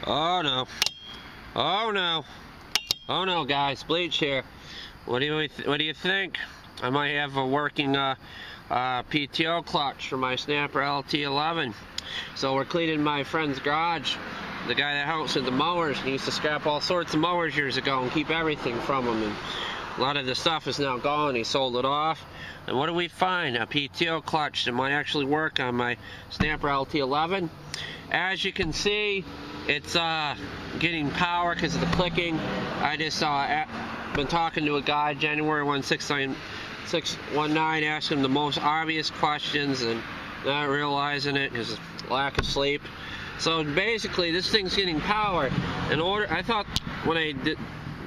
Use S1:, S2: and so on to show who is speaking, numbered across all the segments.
S1: Oh no. Oh no. Oh no, guys, bleach here. What do you think? I might have a working PTO clutch for my snapper lt11. So we're cleaning my friend's garage. The guy that helps with the mowers, he used to scrap all sorts of mowers years ago and keep everything from him. And a lot of the stuff is now gone. He sold it off. And what do we find? A PTO clutch that might actually work on my snapper lt11. As you can see, it's getting power because of the clicking. I just been talking to a guy, January 619, asking him the most obvious questions and not realizing it, his lack of sleep. So basically, this thing's getting power. I thought when I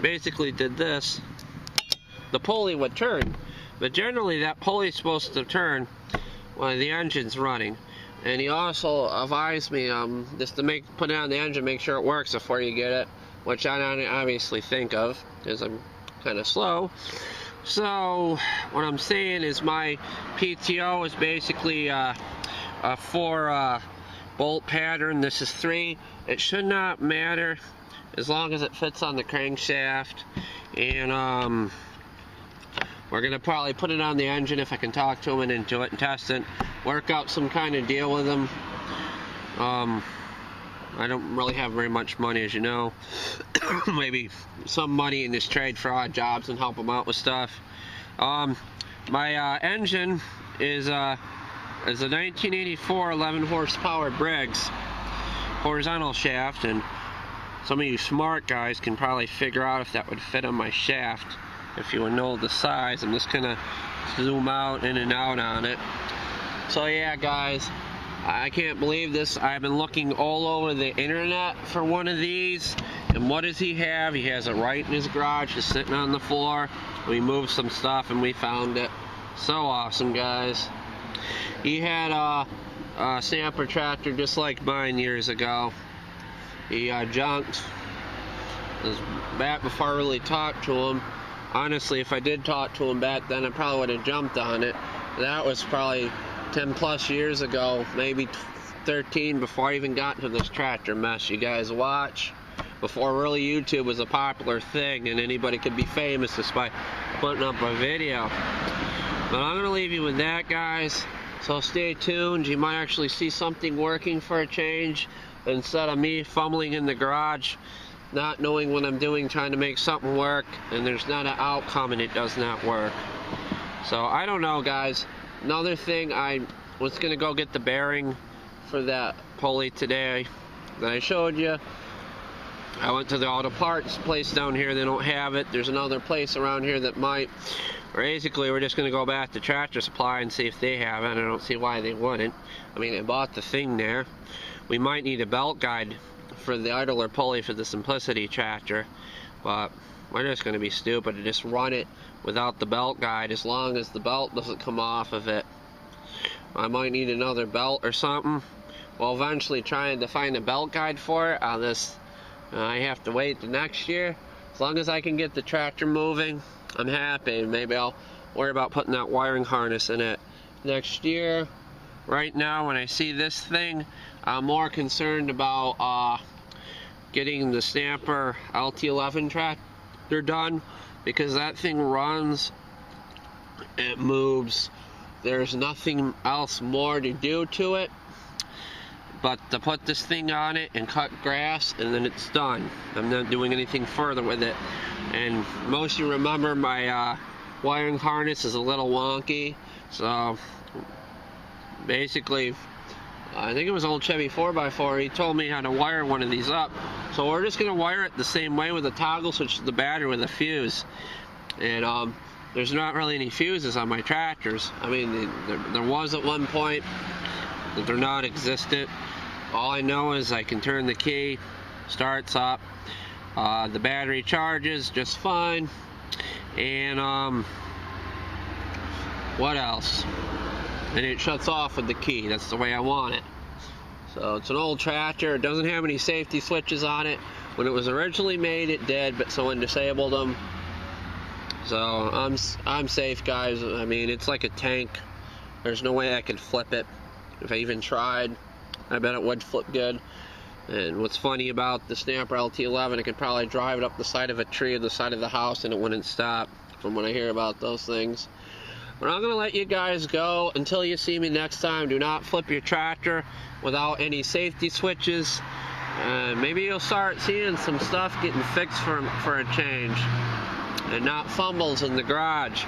S1: basically did this, the pulley would turn. But generally, that pulley's supposed to turn while the engine's running. And he also advised me just to put it on the engine, make sure it works before you get it, which I don't obviously think of because I'm kind of slow. So what I'm saying is my PTO is basically a 4 bolt pattern. This is 3. It should not matter as long as it fits on the crankshaft. And we're gonna probably put it on the engine if I can talk to him and into it and test it, work out some kind of deal with him. I don't really have very much money, as you know. Maybe some money in this trade for odd jobs and help him out with stuff. My engine is a 1984 11 horsepower Briggs horizontal shaft, and some of you smart guys can probably figure out if that would fit on my shaft. If you would know the size, I'm just gonna zoom out in and out on it. So yeah, guys, I can't believe this. I've been looking all over the internet for one of these, and what does he have? He has it right in his garage, just sitting on the floor. We moved some stuff and we found it. So awesome, guys. He had a snapper tractor just like mine years ago. He junked. It was back before I really talked to him. Honestly, if I did talk to him back then, I probably would have jumped on it. That was probably 10 plus years ago, maybe 13, before I even got to this tractor mess you guys watch. Before really YouTube was a popular thing and anybody could be famous just by putting up a video. But I'm going to leave you with that, guys. So stay tuned. You might actually see something working for a change instead of me fumbling in the garage, not knowing what I'm doing, trying to make something work, and there's not an outcome and it does not work. So I don't know, guys. Another thing, I was going to go get the bearing for that pulley today that I showed you. I went to the auto parts place down here. They don't have it. There's another place around here that might. Basically, we're just going to go back to Tractor Supply and see if they have it. I don't see why they wouldn't. I mean, they bought the thing there. We might need a belt guide for the idler pulley for the Simplicity tractor, but we're just going to be stupid to just run it without the belt guide as long as the belt doesn't come off of it. I might need another belt or something. Well, eventually trying to find a belt guide for it on this, I have to wait the next year. As long as I can get the tractor moving, I'm happy. Maybe I'll worry about putting that wiring harness in it next year. Right now, when I see this thing, I'm more concerned about getting the snapper lt11 tractor done, because that thing runs, it moves, there's nothing else more to do to it but to put this thing on it and cut grass, and then it's done. I'm not doing anything further with it. And most of you remember my wiring harness is a little wonky, so basically I think it was old Chevy 4x4, he told me how to wire one of these up. So we're just going to wire it the same way with a toggle switch to the battery with a fuse. And there's not really any fuses on my tractors. I mean, there was at one point, but they're not existent. All I know is I can turn the key, starts up, the battery charges just fine, and what else? And it shuts off with the key. That's the way I want it. So it's an old tractor. It doesn't have any safety switches on it. When it was originally made, it did, but someone disabled them. So I'm safe, guys. I mean, it's like a tank. There's no way I could flip it. If I even tried, I bet it would flip good. And what's funny about the Snapper LT11, it could probably drive it up the side of a tree or the side of the house and it wouldn't stop, from what I hear about those things. But I'm going to let you guys go until you see me next time. Do not flip your tractor without any safety switches. Maybe you'll start seeing some stuff getting fixed for a change, and not fumbles in the garage.